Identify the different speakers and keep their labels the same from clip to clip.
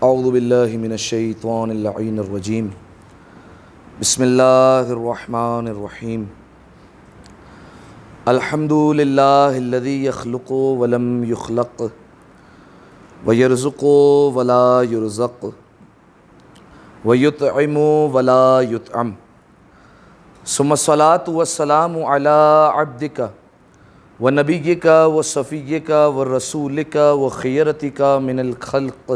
Speaker 1: اعوذ باللہ من الشیطان اللعین الرجیم بسم اللہ الرحمن الرحیم الحمد للہ الذی یخلق ولم یخلق ویرزق ولا یرزق ویطعم ولا یطعم ثم الصلاة والسلام علی عبدک ونبیک وصفیک ورسولک وخیرتک من الخلق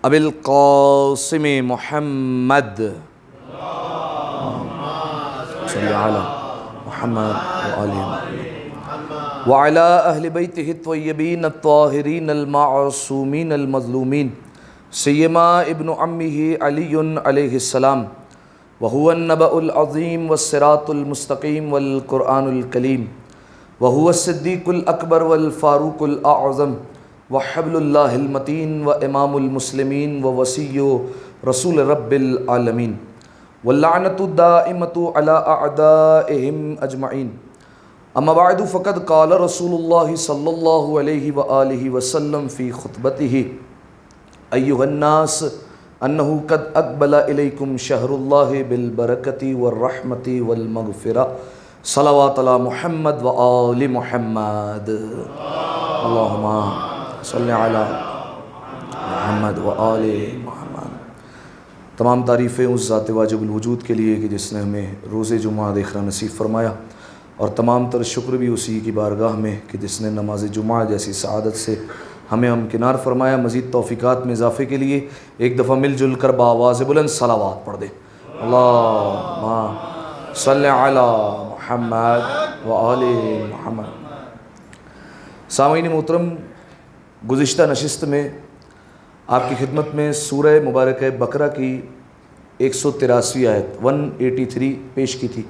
Speaker 1: ابی القاسم محمد صلی علی محمد وعلی اہل بیتہ الطیبین الطاہرین المعصومین المظلومین سیما ابن عمہ علی علیہ السلام وہو النبأ العظیم والصراط المستقیم والقرآن الکلیم وہو الصدیق الاکبر والفاروق الاعظم وحبل اللہ المتین و امام المسلمین و وصی رسول رب العالمین واللعنۃ الدائمۃ علی اعدائہم اجمعین اما بعد فقد قال رسول اللہ صلی اللہ علیہ وآلہ وسلم فی خطبتہ ایھا الناس انہ قد اقبل الیکم شہر اللہ بالبرکۃ والرحمۃ والمغفرہ صلوات علی محمد و آل محمد اللہم صلی علی محمد و آل محمد۔ تمام تعریفیں اس ذات واجب الوجود کے لیے کہ جس نے ہمیں روز جمعہ دیکھنا نصیب فرمایا، اور تمام تر شکر بھی اسی کی بارگاہ میں کہ جس نے نماز جمعہ جیسی سعادت سے ہمیں ہمکنار فرمایا۔ مزید توفیقات میں اضافے کے لیے ایک دفعہ مل جل کر بآواز بلند صلوات پڑھ دیں۔ اللہم صلی علی محمد و آل محمد۔ سامعین محترم، گزشتہ نشست میں آپ کی خدمت میں سورہ مبارکہ بقرہ کی 183 آیت 183 پیش کی تھی،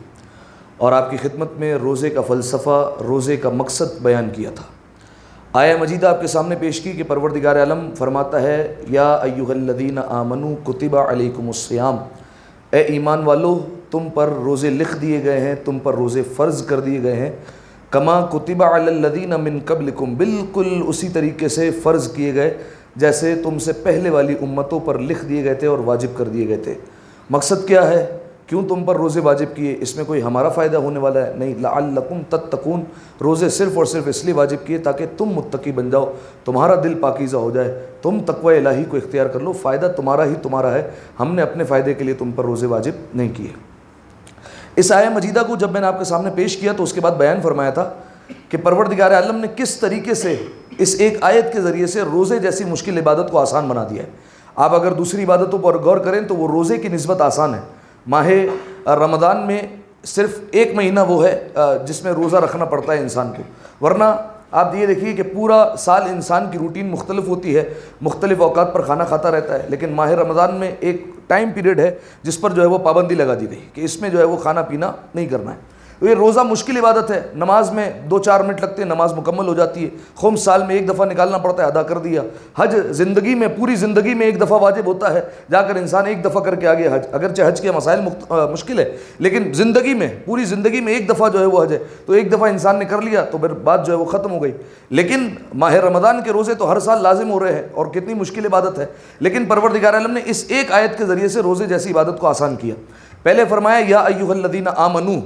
Speaker 1: اور آپ کی خدمت میں روزے کا فلسفہ، روزے کا مقصد بیان کیا تھا۔ آیہ مجیدہ آپ کے سامنے پیش کی کہ پروردگار عالم فرماتا ہے یا ایھا الذین آمنوا کتب علیکم الصیام، اے ایمان والو تم پر روزے لکھ دیے گئے ہیں، تم پر روزے فرض کر دیے گئے ہیں، کما کتب علی الذین من قبلکم، بالکل اسی طریقے سے فرض کیے گئے جیسے تم سے پہلے والی امتوں پر لکھ دیے گئے تھے اور واجب کر دیے گئے تھے۔ مقصد کیا ہے؟ کیوں تم پر روزے واجب کیے؟ اس میں کوئی ہمارا فائدہ ہونے والا ہے؟ نہیں، لعلکم تتقون، روزے صرف اور صرف اس لیے واجب کیے تاکہ تم متقی بن جاؤ، تمہارا دل پاکیزہ ہو جائے، تم تقوی الہی کو اختیار کر لو، فائدہ تمہارا ہی تمہارا ہے، ہم نے اپنے فائدے کے لیے تم پر روزے واجب نہیں کیے۔ اس آیہ مجیدہ کو جب میں نے آپ کے سامنے پیش کیا تو اس کے بعد بیان فرمایا تھا کہ پروردگار عالم نے کس طریقے سے اس ایک آیت کے ذریعے سے روزے جیسی مشکل عبادت کو آسان بنا دیا ہے۔ آپ اگر دوسری عبادتوں پر غور کریں تو وہ روزے کی نسبت آسان ہے۔ ماہ رمضان میں صرف ایک مہینہ وہ ہے جس میں روزہ رکھنا پڑتا ہے انسان کو، ورنہ آپ یہ دیکھیے کہ پورا سال انسان کی روٹین مختلف ہوتی ہے، مختلف اوقات پر کھانا کھاتا رہتا ہے، لیکن ماہ رمضان میں ایک ٹائم پیریڈ ہے جس پر جو ہے وہ پابندی لگا دی گئی کہ اس میں جو ہے وہ کھانا پینا نہیں کرنا ہے۔ تو یہ روزہ مشکل عبادت ہے، نماز میں 2-4 منٹ لگتے ہیں، نماز مکمل ہو جاتی ہے۔ خمس سال میں ایک دفعہ نکالنا پڑتا ہے، ادا کر دیا۔ حج زندگی میں، پوری زندگی میں ایک دفعہ واجب ہوتا ہے، جا کر انسان ایک دفعہ کر کے آگے حج، اگرچہ حج کے مسائل مشکل ہے لیکن زندگی میں، پوری زندگی میں ایک دفعہ جو ہے وہ حج ہے، تو ایک دفعہ انسان نے کر لیا تو پھر بات جو ہے وہ ختم ہو گئی۔ لیکن ماہ رمضان کے روزے تو ہر سال لازم ہو رہے ہیں، اور کتنی مشکل عبادت ہے، لیکن پروردگار عالم نے اس ایک آیت کے ذریعے سے روزے جیسی عبادت کو آسان کیا۔ پہلے فرمایا یا ایھا الذین آمنوا،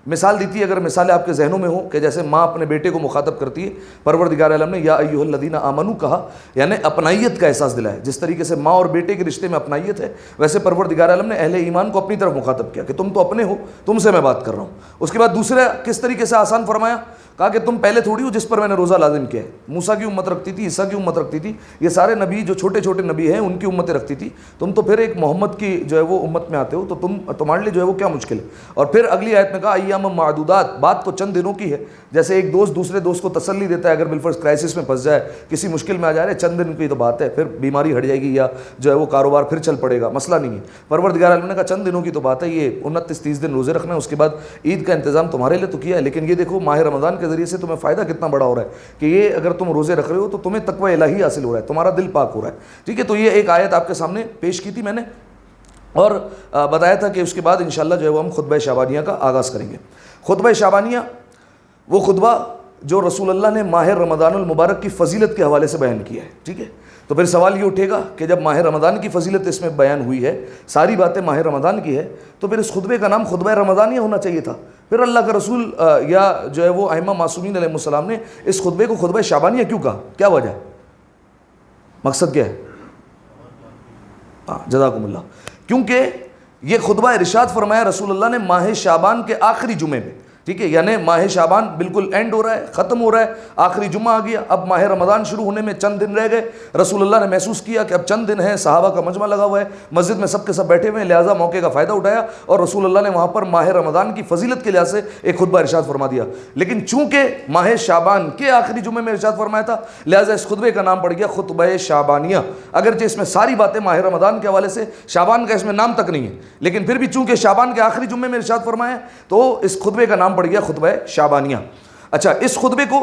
Speaker 1: مثال دی تھی، اگر مثالیں آپ کے ذہنوں میں ہوں کہ جیسے ماں اپنے بیٹے کو مخاطب کرتی ہے، پروردگار عالم نے یا ایھا الذین آمنوا کہا، یعنی اپنائیت کا احساس دلایا۔ جس طریقے سے ماں اور بیٹے کے رشتے میں اپنائیت ہے، ویسے پروردگار عالم نے اہل ایمان کو اپنی طرف مخاطب کیا کہ تم تو اپنے ہو، تم سے میں بات کر رہا ہوں۔ اس کے بعد دوسرا کس طریقے سے آسان فرمایا؟ کہا کہ تم پہلے تھوڑی ہو جس پر میں نے روزہ لازم کیا ہے۔ موسیٰ کی امت رکھتی تھی، عیسیٰ کی امت رکھتی تھی، یہ سارے نبی جو چھوٹے چھوٹے نبی ہیں ان کی امتیں رکھتی تھی، تم تو پھر ایک محمد کی جو ہے وہ امت میں آتے ہو، تو تمہارے لیے جو ہے وہ کیا مشکل ہے۔ اور پھر اگلی آیت میں کہا ایام معدودات، بات تو چند دنوں کی ہے، جیسے ایک دوست دوسرے دوست کو تسلی دیتا ہے اگر بالفرض کرائسس میں پھنس جائے، کسی مشکل میں آ جائے، چند دن کی تو بات ہے، پھر بیماری ہٹ جائے گی یا جو ہے وہ کاروبار پھر چل پڑے گا، مسئلہ نہیں ہے۔ پروردگار عالم نے کہا چند دنوں کی تو بات ہے، یہ 29-30 دن روزے رکھنا ہے، اس کے بعد عید کا انتظام تمہارے لیے تو کیا ہے، لیکن یہ دیکھو ماہ رمضان کے ذریعے سے تمہیں فائدہ کتنا بڑا ہو رہا ہے کہ یہ اگر تم روزے رکھ رہے ہو تو تمہیں تقوی الہی حاصل ہو رہا ہے، تمہارا دل پاک ہو رہا ہے۔ ٹھیک ہے، تو یہ ایک آیت آپ کے سامنے پیش کی تھی میں نے، اور بتایا تھا کہ اس کے بعد انشاءاللہ جو ہے وہ ہم خطبہ شعبانیہ کا آغاز کریں گے۔ خطبہ شعبانیہ وہ خطبہ جو رسول اللہ نے ماہ رمضان المبارک کی فضیلت کے حوالے سے بیان کیا ہے، ٹھیک ہے؟ تو پھر سوال یہ اٹھے گا کہ جب ماہ رمضان کی فضیلت اس میں بیان ہوئی ہے، ساری باتیں ماہ رمضان کی ہے، تو پھر اس خطبے کا نام خطبہ رمضانیہ ہونا چاہیے تھا۔ پھر اللہ کا رسول یا جو ہے وہ ائمہ معصومین علیہ السلام نے اس خطبے کو خطبہ شعبانیہ کیوں کہا؟ کیا وجہ ہے؟ مقصد کیا ہے؟ جزاکم اللہ۔ کیونکہ یہ خطبہ ارشاد فرمایا رسول اللہ نے ماہ شعبان کے آخری جمعے میں، ٹھیک ہے؟ یعنی ماہ شعبان بالکل اینڈ ہو رہا ہے، ختم ہو رہا ہے، آخری جمعہ آ گیا، اب ماہ رمضان شروع ہونے میں چند دن رہ گئے۔ رسول اللہ نے محسوس کیا کہ اب چند دن ہیں، صحابہ کا مجمع لگا ہوا ہے، مسجد میں سب کے سب بیٹھے ہوئے ہیں، لہٰذا موقع کا فائدہ اٹھایا اور رسول اللہ نے وہاں پر ماہ رمضان کی فضیلت کے لحاظ سے ایک خطبہ ارشاد فرما دیا۔ لیکن چونکہ ماہ شعبان کے آخری جمعے میں ارشاد فرمایا تھا، لہٰذا اس خطبے کا نام پڑ گیا خطبہ شعبانیہ، اگرچہ اس میں ساری باتیں ماہ رمضان کے حوالے سے، شعبان کا اس میں نام تک نہیں ہے، لیکن پھر بھی چونکہ شعبان کے آخری جمعے میں ارشاد فرمایا تو اس خطبے کا نام پڑ گیا خطبہ شعبانیہ۔ اچھا، اس خطبے کو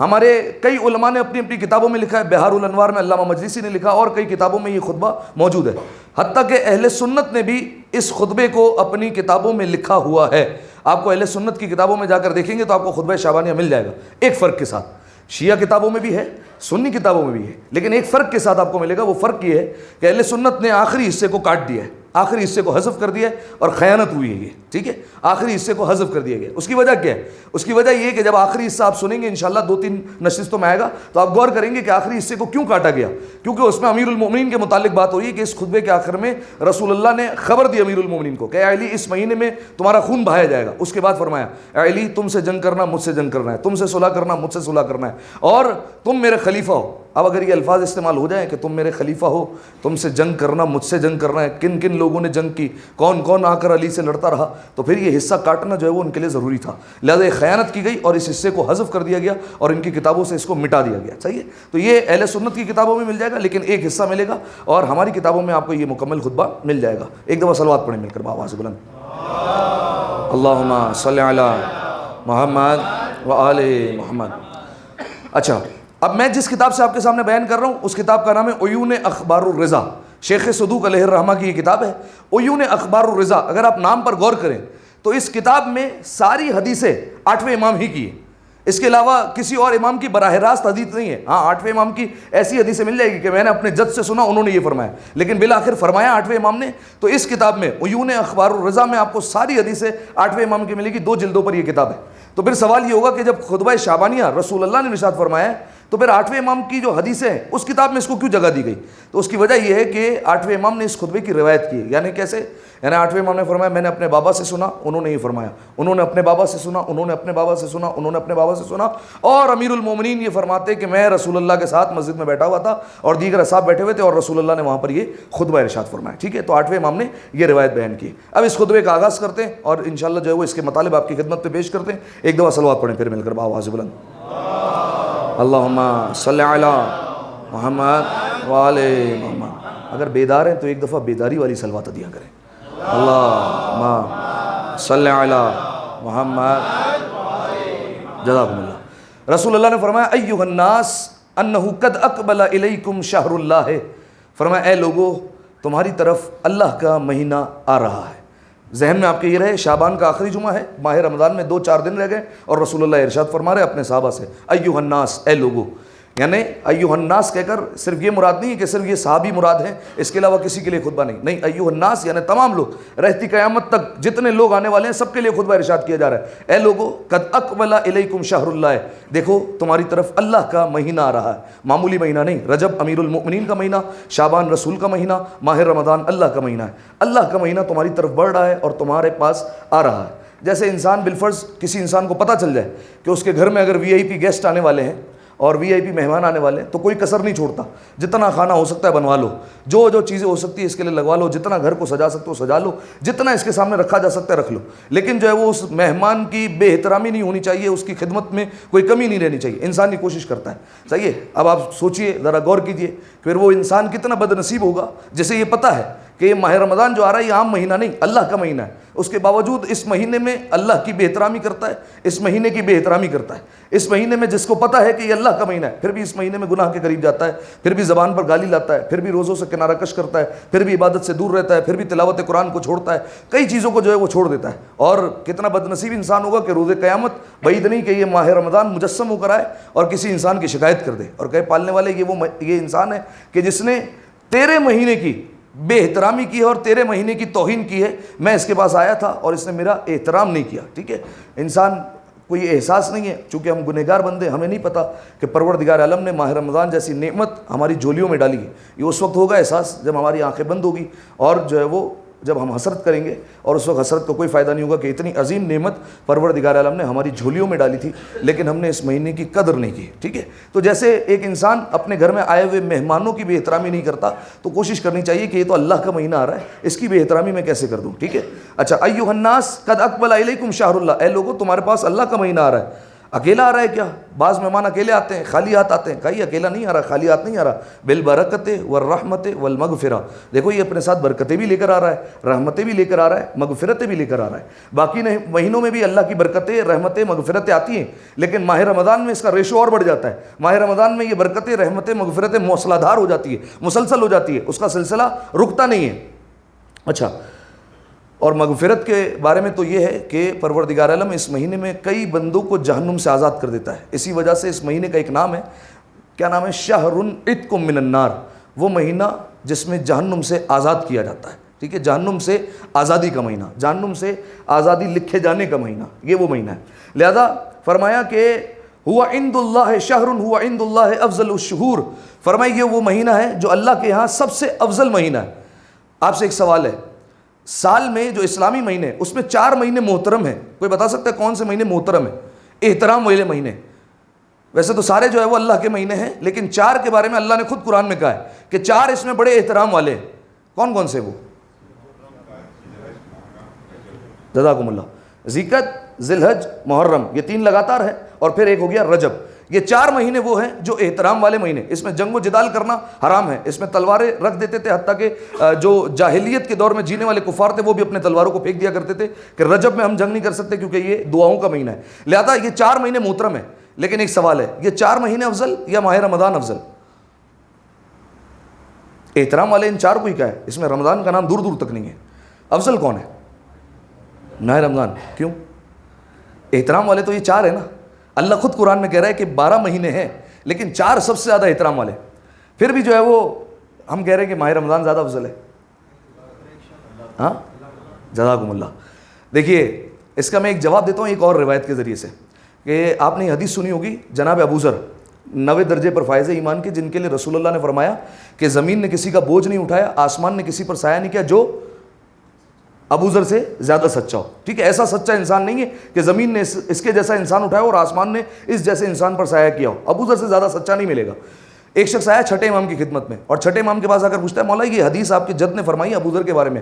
Speaker 1: ہمارے کئی علماء نے اپنی اپنی کتابوں میں لکھا ہے، بہار الانوار میں علامہ مجلسی نے لکھا، اور کئی کتابوں میں یہ خطبہ موجود ہے، حتیٰ کہ اہل سنت نے بھی اس خطبے کو اپنی کتابوں میں لکھا ہوا ہے۔ آپ کو اہل سنت کی کتابوں میں جا کر دیکھیں گے تو آپ کو خطبہ شعبانیہ مل جائے گا، ایک فرق کے ساتھ۔ شیعہ کتابوں میں بھی ہے، سنی کتابوں میں بھی ہے، لیکن ایک فرق کے ساتھ آپ کو ملے گا، وہ فرق یہ ہے کہ اہل سنت نے آخری حصے کو کاٹ دیا ہے، آخری حصے کو حذف کر دیا ہے، اور خیانت ہوئی ہے یہ، ٹھیک ہے؟ آخری حصے کو حذف کر دیا گیا۔ اس کی وجہ کیا ہے؟ اس کی وجہ یہ ہے کہ جب آخری حصہ آپ سنیں گے انشاءاللہ 2-3 نشستوں میں آئے گا تو آپ غور کریں گے کہ آخری حصے کو کیوں کاٹا گیا، کیونکہ اس میں امیر المومنین کے متعلق بات ہو رہی ہے کہ اس خطبے کے آخر میں رسول اللہ نے خبر دی امیر المومنین کو کہ اے علی اس مہینے میں تمہارا خون بہایا جائے گا۔ اس کے بعد فرمایا اے علی تم سے جنگ کرنا مجھ سے جنگ کرنا ہے، تم سے صلح کرنا مجھ سے صلح کرنا ہے، اور تم میرے خلیفہ ہو۔ اب اگر یہ الفاظ استعمال ہو جائیں کہ تم میرے خلیفہ ہو، تم سے جنگ کرنا مجھ سے جنگ کرنا ہے، کن کن لوگوں نے جنگ کی، کون کون آ کر علی سے لڑتا رہا، تو پھر یہ حصہ کاٹنا جو ہے وہ ان کے لیے ضروری تھا، لہذا یہ خیانت کی گئی اور اس حصے کو حذف کر دیا گیا اور ان کی کتابوں سے اس کو مٹا دیا گیا۔ صحیح ہے؟ تو یہ اہل سنت کی کتابوں میں مل جائے گا، لیکن ایک حصہ ملے گا، اور ہماری کتابوں میں آپ کو یہ مکمل خطبہ مل جائے گا۔ ایک دفعہ صلوات پڑھیں مل کر بآواز بلند، اللہم صلی علی محمد و آل محمد۔ اچھا، اب میں جس کتاب سے آپ کے سامنے بیان کر رہا ہوں اس کتاب کا نام ہے عیون اخبار الرضا، شیخ صدوق علیہ الرحمہ کی یہ کتاب ہے، عیون اخبار الرضا۔ اگر آپ نام پر غور کریں تو اس کتاب میں ساری حدیثیں 8ویں امام ہی کی ہیں، اس کے علاوہ کسی اور امام کی براہ راست حدیث نہیں ہے۔ ہاں 8ویں امام کی ایسی حدیثیں مل جائے گی کہ میں نے اپنے جد سے سنا، انہوں نے یہ فرمایا، لیکن بالآخر فرمایا 8ویں امام نے۔ تو اس کتاب میں عیون اخبار الرضا میں آپ کو ساری حدیثیں 8ویں امام کی ملے گی، 2 جلدوں پر یہ کتاب ہے۔ تو پھر سوال یہ ہوگا کہ جب خطبہ شعبانیہ رسول اللہ نے ارشاد فرمایا ہے تو پھر 8ویں امام کی جو حدیثیں ہیں اس کتاب میں اس کو کیوں جگہ دی گئی؟ تو اس کی وجہ یہ ہے کہ 8ویں امام نے اس خطبے کی روایت کی ہے۔ یعنی کیسے؟ یعنی 8ویں امام نے فرمایا میں نے اپنے بابا سے سنا، انہوں نے یہ فرمایا، انہوں نے اپنے بابا سے سنا، انہوں نے اپنے بابا سے سنا، انہوں نے اپنے بابا سے سنا، اور امیر المومنین یہ فرماتے کہ میں رسول اللہ کے ساتھ مسجد میں بیٹھا ہوا تھا اور دیگر اصحاب بیٹھے ہوئے تھے اور رسول اللہ نے وہاں پر یہ خطبہ ارشاد فرمایا، ٹھیک ہے؟ تو 8ویں امام نے یہ روایت بیان کی۔ اب اس خطبے کا آغاز کرتے ہیں اور انشاءاللہ جو ہے وہ اس کے مطالب آپ کی خدمت پہ پیش کرتے ہیں۔ ایک دفعہ صلوات پڑھیں پھر مل کر بآواز بلند، اللہم صلی علی محمد و آل محمد۔ اگر بیدار ہیں تو ایک دفعہ بیداری والی صلوات دیا کریں، اللہم صلی علی محمد، جزاکم اللہ۔ رسول اللہ نے فرمایا ایھا الناس انہ قد اقبل الیکم شہر اللہ، فرمایا اے لوگو تمہاری طرف اللہ کا مہینہ آ رہا ہے۔ ذہن میں آپ کے یہ رہے شعبان کا آخری جمعہ ہے، ماہ رمضان میں 2-4 دن رہ گئے اور رسول اللہ ارشاد فرما رہے اپنے صحابہ سے ایھا الناس، اے لوگو، یعنی ایھا الناس کہہ کر صرف یہ مراد نہیں ہے کہ صرف یہ صحابی مراد ہیں، اس کے علاوہ کسی کے لیے خطبہ نہیں، ایھا الناس یعنی تمام لوگ، رہتی قیامت تک جتنے لوگ آنے والے ہیں سب کے لیے خطبہ ارشاد کیا جا رہا ہے۔ اے لوگو قد اقبل الیکم شہر اللہ، دیکھو تمہاری طرف اللہ کا مہینہ آ رہا ہے، معمولی مہینہ نہیں، رجب امیر المؤمنین کا مہینہ، شعبان رسول کا مہینہ، ماہ رمضان اللہ کا مہینہ ہے۔ اللہ کا مہینہ تمہاری طرف بڑھ رہا ہے اور تمہارے پاس آ رہا ہے۔ جیسے انسان بالفرض کسی انسان کو پتہ چل جائے کہ اس کے گھر میں اگر VIP گیسٹ آنے والے ہیں اور VIP مہمان آنے والے ہیں تو کوئی کسر نہیں چھوڑتا، جتنا کھانا ہو سکتا ہے بنوا لو، جو چیزیں ہو سکتی ہے اس کے لیے لگوا لو، جتنا گھر کو سجا سکتے ہو سجا لو، جتنا اس کے سامنے رکھا جا سکتا ہے رکھ لو، لیکن جو ہے وہ اس مہمان کی بے احترامی نہیں ہونی چاہیے، اس کی خدمت میں کوئی کمی نہیں رہنی چاہیے، انسان یہ کوشش کرتا ہے۔ صحیح ہے؟ اب آپ سوچئے، ذرا غور کیجئے، پھر وہ انسان کتنا بد نصیب ہوگا جسے یہ پتہ ہے کہ یہ ماہ رمضان جو آ رہا ہے یہ عام مہینہ نہیں، اللہ کا مہینہ ہے، اس کے باوجود اس مہینے میں اللہ کی بے احترامی کرتا ہے، اس مہینے کی بے احترامی کرتا ہے، اس مہینے میں جس کو پتہ ہے کہ یہ اللہ کا مہینہ ہے پھر بھی اس مہینے میں گناہ کے قریب جاتا ہے، پھر بھی زبان پر گالی لاتا ہے، پھر بھی روزوں سے کنارہ کش کرتا ہے، پھر بھی عبادت سے دور رہتا ہے، پھر بھی تلاوت قرآن کو چھوڑتا ہے، کئی چیزوں کو جو ہے وہ چھوڑ دیتا ہے۔ اور کتنا بد نصیب انسان ہوگا کہ روز قیامت بعید نہیں کہ یہ ماہ رمضان مجسم ہو کر آئے اور کسی انسان کی شکایت کر دے اور کہے پالنے والے یہ انسان ہے کہ جس نے تیرے مہینے کی بے احترامی کی ہے اور تیرے مہینے کی توہین کی ہے، میں اس کے پاس آیا تھا اور اس نے میرا احترام نہیں کیا۔ ٹھیک ہے، انسان کو یہ احساس نہیں ہے، چونکہ ہم گنہگار بندے، ہمیں نہیں پتہ کہ پروردگار عالم نے ماہ رمضان جیسی نعمت ہماری جھولیوں میں ڈالی ہے۔ یہ اس وقت ہوگا احساس جب ہماری آنکھیں بند ہوگی اور جو ہے وہ جب ہم حسرت کریں گے، اور اس وقت حسرت کو کوئی فائدہ نہیں ہوگا کہ اتنی عظیم نعمت پروردگار عالم نے ہماری جھولیوں میں ڈالی تھی لیکن ہم نے اس مہینے کی قدر نہیں کی۔ ٹھیک ہے، تو جیسے ایک انسان اپنے گھر میں آئے ہوئے مہمانوں کی بے احترامی نہیں کرتا تو کوشش کرنی چاہیے کہ یہ تو اللہ کا مہینہ آ رہا ہے، اس کی بے احترامی میں کیسے کر دوں۔ ٹھیک ہے، اچھا، ایھا الناس قد اقبل الیکم شہر اللہ، اے لوگو تمہارے پاس اللہ کا مہینہ آ رہا ہے۔ اکیلا آ رہا ہے کیا؟ بعض مہمان اکیلے آتے ہیں، خالی ہاتھ آتے ہیں، کہیں اکیلا نہیں آ رہا، خالی ہاتھ نہیں آ رہا، بالبرکت والرحمت والمغفرہ، دیکھو یہ اپنے ساتھ برکتیں بھی لے کر آ رہا ہے، رحمتیں بھی لے کر آ رہا ہے، مغفرتیں بھی لے کر آ رہا ہے۔ باقی مہینوں میں بھی اللہ کی برکتیں، رحمتیں، مغفرتیں آتی ہیں لیکن ماہ رمضان میں اس کا ریشو اور بڑھ جاتا ہے۔ ماہ رمضان میں یہ برکتیں، رحمتیں، مغفرتیں موصلہ دھار ہو جاتی ہے، مسلسل ہو جاتی ہے، اس کا سلسلہ رکتا نہیں ہے۔ اچھا، اور مغفرت کے بارے میں تو یہ ہے کہ پروردگار عالم اس مہینے میں کئی بندوں کو جہنم سے آزاد کر دیتا ہے۔ اسی وجہ سے اس مہینے کا ایک نام ہے، کیا نام ہے؟ شہر عتق من النار، وہ مہینہ جس میں جہنم سے آزاد کیا جاتا ہے۔ ٹھیک ہے، جہنم سے آزادی کا مہینہ، جہنم سے آزادی لکھے جانے کا مہینہ، یہ وہ مہینہ ہے۔ لہذا فرمایا کہ ہوا عند اللہ شہر ہوا عند اللہ افضل الشہور، فرمایا یہ وہ مہینہ ہے جو اللہ کے یہاں سب سے افضل مہینہ ہے۔ آپ سے ایک سوال ہے، سال میں جو اسلامی مہینے اس میں 4 مہینے محترم ہیں، کوئی بتا سکتا ہے کون سے مہینے محترم ہیں، احترام والے مہینے؟ ویسے تو سارے جو ہے وہ اللہ کے مہینے ہیں لیکن 4 کے بارے میں اللہ نے خود قرآن میں کہا ہے کہ 4 اس میں بڑے احترام والے ہیں۔ کون کون سے وہ؟ جزاکم اللہ، ذیقعدہ، ذی الحج، محرم، یہ 3 لگاتار ہیں اور پھر ایک ہو گیا رجب۔ یہ 4 مہینے وہ ہیں جو احترام والے مہینے، اس میں جنگ و جدال کرنا حرام ہے، اس میں تلواریں رکھ دیتے تھے، حتیٰ کہ جو جاہلیت کے دور میں جینے والے کفار تھے وہ بھی اپنے تلواروں کو پھینک دیا کرتے تھے کہ رجب میں ہم جنگ نہیں کر سکتے کیونکہ یہ دعاؤں کا مہینہ ہے۔ لہذا یہ 4 مہینے محترم ہیں، لیکن ایک سوال ہے، یہ 4 مہینے افضل یا ماہ رمضان افضل؟ احترام والے ان 4 کو ہی کہا ہے، اس میں رمضان کا نام دور دور تک نہیں ہے۔ افضل کون ہے؟ ماہ رمضان۔ کیوں؟ احترام والے تو یہ 4 ہیں نا، اللہ خود قرآن میں کہہ رہا ہے کہ 12 مہینے ہیں لیکن 4 سب سے زیادہ احترام والے، پھر بھی جو ہے وہ ہم کہہ رہے ہیں کہ ماہ رمضان زیادہ افضل ہے۔ ہاں، جزاکم اللہ۔ دیکھیے اس کا میں ایک جواب دیتا ہوں ایک اور روایت کے ذریعے سے، کہ آپ نے یہ حدیث سنی ہوگی، جناب ابو ذر 90 درجے پر فائز ایمان کے، جن کے لیے رسول اللہ نے فرمایا کہ زمین نے کسی کا بوجھ نہیں اٹھایا، آسمان نے کسی پر سایہ نہیں کیا جو ابو ذر سے زیادہ سچا ہو۔ ٹھیک ہے، ایسا سچا انسان نہیں ہے کہ زمین نے اس کے جیسا انسان اٹھایا اور آسمان نے اس جیسے انسان پر سایہ کیا ہو، ابو ذر سے زیادہ سچا نہیں ملے گا۔ ایک شخص آیا چھٹے امام کی خدمت میں اور چھٹے امام کے پاس آ کر پوچھتا ہے، مولا یہ حدیث آپ کے جد نے فرمائی ابو ذر کے بارے میں،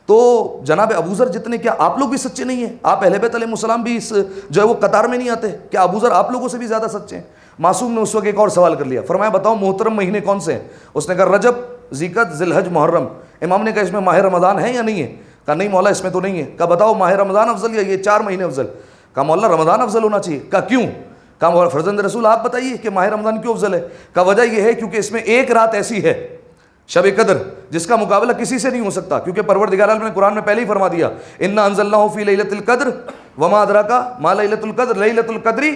Speaker 1: تو جناب ابو ذر جتنے، کیا آپ لوگ بھی سچے نہیں ہیں؟ آپ اہل بیت علیہ السلام بھی اس جو ہے وہ قطار میں نہیں آتے؟ کیا ابو ذر آپ لوگوں سے بھی زیادہ سچے ہیں؟ معصوم نے اس وقت ایک اور سوال کر لیا، فرمایا بتاؤ محترم مہینے کون سے ہیں؟ اس نے کہا رجب، ذیقعدہ، ذی الحج، محرم۔ امام نے کہا اس میں ماہ رمضان ہے یا نہیں ہے؟ کہا نہیں مولا اس میں تو نہیں ہے۔ کہا بتاؤ ماہ رمضان افضل یا یہ 4 مہینے افضل؟ کہا مولا رمضان افضل ہونا چاہیے۔ کہا کیوں؟ کہا مولا فرزند رسول آپ بتائیے کہ ماہ رمضان کیوں افضل ہے؟ کہا وجہ یہ ہے کیونکہ اس میں ایک رات ایسی ہے شب قدر جس کا مقابلہ کسی سے نہیں ہو سکتا، کیونکہ پروردگار عالم نے قرآن میں پہلے ہی فرما دیا انا انزلناہ فی لیلۃ القدر وما ادراک ما لیلۃ القدر لیلۃ القدر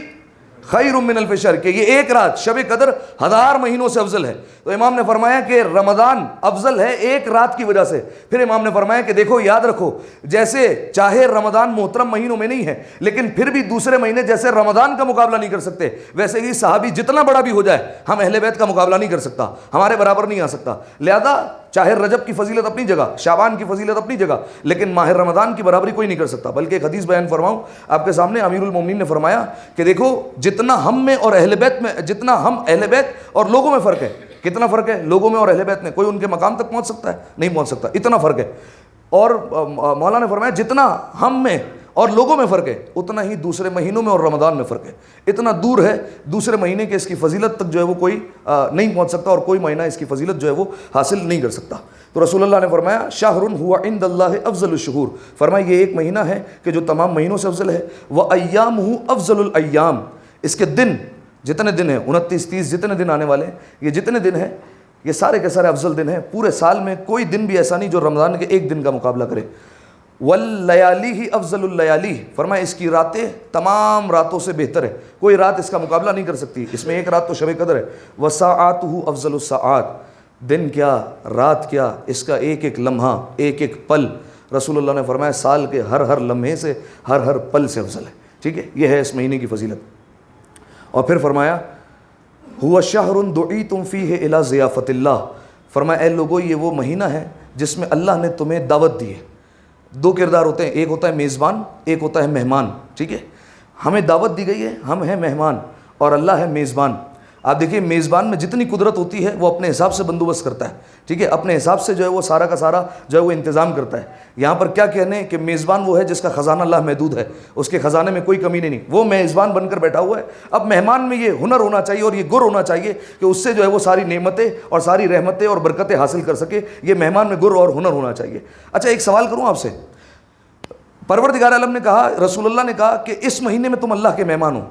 Speaker 1: خیر من الف شہر، کہ یہ ایک رات شب قدر 1000 مہینوں سے افضل ہے۔ تو امام نے فرمایا کہ رمضان افضل ہے ایک رات کی وجہ سے۔ پھر امام نے فرمایا کہ دیکھو یاد رکھو، جیسے چاہے رمضان محترم مہینوں میں نہیں ہے لیکن پھر بھی دوسرے مہینے جیسے رمضان کا مقابلہ نہیں کر سکتے، ویسے ہی صحابی جتنا بڑا بھی ہو جائے ہم اہل بیت کا مقابلہ نہیں کر سکتا، ہمارے برابر نہیں آ سکتا۔ لہذا چاہے رجب کی فضیلت اپنی جگہ، شعبان کی فضیلت اپنی جگہ، لیکن ماہ رمضان کی برابری کوئی نہیں کر سکتا۔ بلکہ ایک حدیث بیان فرماؤں آپ کے سامنے، امیر المومنین نے فرمایا کہ دیکھو جتنا ہم میں اور اہل بیت میں، جتنا ہم اہل بیت اور لوگوں میں فرق ہے، کتنا فرق ہے لوگوں میں اور اہل بیت میں؟ کوئی ان کے مقام تک پہنچ سکتا ہے؟ نہیں پہنچ سکتا، اتنا فرق ہے۔ اور مولا نے فرمایا جتنا ہم میں اور لوگوں میں فرق ہے اتنا ہی دوسرے مہینوں میں اور رمضان میں فرق ہے. اتنا دور ہے دوسرے مہینے کے اس کی فضیلت تک جو ہے وہ کوئی نہیں پہنچ سکتا, اور کوئی مہینہ اس کی فضیلت جو ہے وہ حاصل نہیں کر سکتا. تو رسول اللہ نے فرمایا شہر هو عند اللہ افضل الشہور, فرمایا یہ ایک مہینہ ہے کہ جو تمام مہینوں سے افضل ہے. وَأَيَّامُهُ افضل الایام, اس کے دن جتنے دن ہیں 29 30 جتنے دن آنے والے ہیں, یہ جتنے دن ہیں یہ سارے کے سارے افضل دن ہیں. پورے سال میں کوئی دن بھی ایسا نہیں جو رمضان کے ایک دن کا مقابلہ کرے. وَاللَّيَالِهِ افضل اللیالی, فرمایا اس کی راتیں تمام راتوں سے بہتر ہے, کوئی رات اس کا مقابلہ نہیں کر سکتی. اس میں ایک رات تو شب قدر ہے. وَسَاعَاتُهُ افضل الساعات, دن کیا رات کیا اس کا ایک ایک لمحہ ایک ایک پل رسول اللہ نے فرمایا سال کے ہر لمحے سے ہر پل سے افضل ہے. ٹھیک ہے, یہ ہے اس مہینے کی فضیلت. اور پھر فرمایا هو شهر دعیتم فیہ الی ضیافت اللہ, فرمایا اے لوگو یہ وہ مہینہ ہے جس میں اللہ نے تمہیں دعوت دی ہے. دو کردار ہوتے ہیں, ایک ہوتا ہے میزبان, ایک ہوتا ہے مہمان. ٹھیک ہے, ہمیں دعوت دی گئی ہے, ہم ہیں مہمان اور اللہ ہے میزبان. آپ دیکھیے میزبان میں جتنی قدرت ہوتی ہے وہ اپنے حساب سے بندوبست کرتا ہے. ٹھیک ہے, اپنے حساب سے جو ہے وہ سارا کا سارا جو ہے وہ انتظام کرتا ہے. یہاں پر کیا کہنے کہ میزبان وہ ہے جس کا خزانہ اللہ محدود ہے, اس کے خزانے میں کوئی کمی نہیں, وہ میزبان بن کر بیٹھا ہوا ہے. اب مہمان میں یہ ہنر ہونا چاہیے اور یہ گر ہونا چاہیے کہ اس سے جو ہے وہ ساری نعمتیں اور ساری رحمتیں اور برکتیں حاصل کر سکے. یہ مہمان میں گر اور ہنر ہونا چاہیے. اچھا ایک سوال کروں آپ سے, پروردگار عالم نے کہا, رسول اللہ نے کہا کہ اس مہینے میں تم اللہ کے مہمان ہو,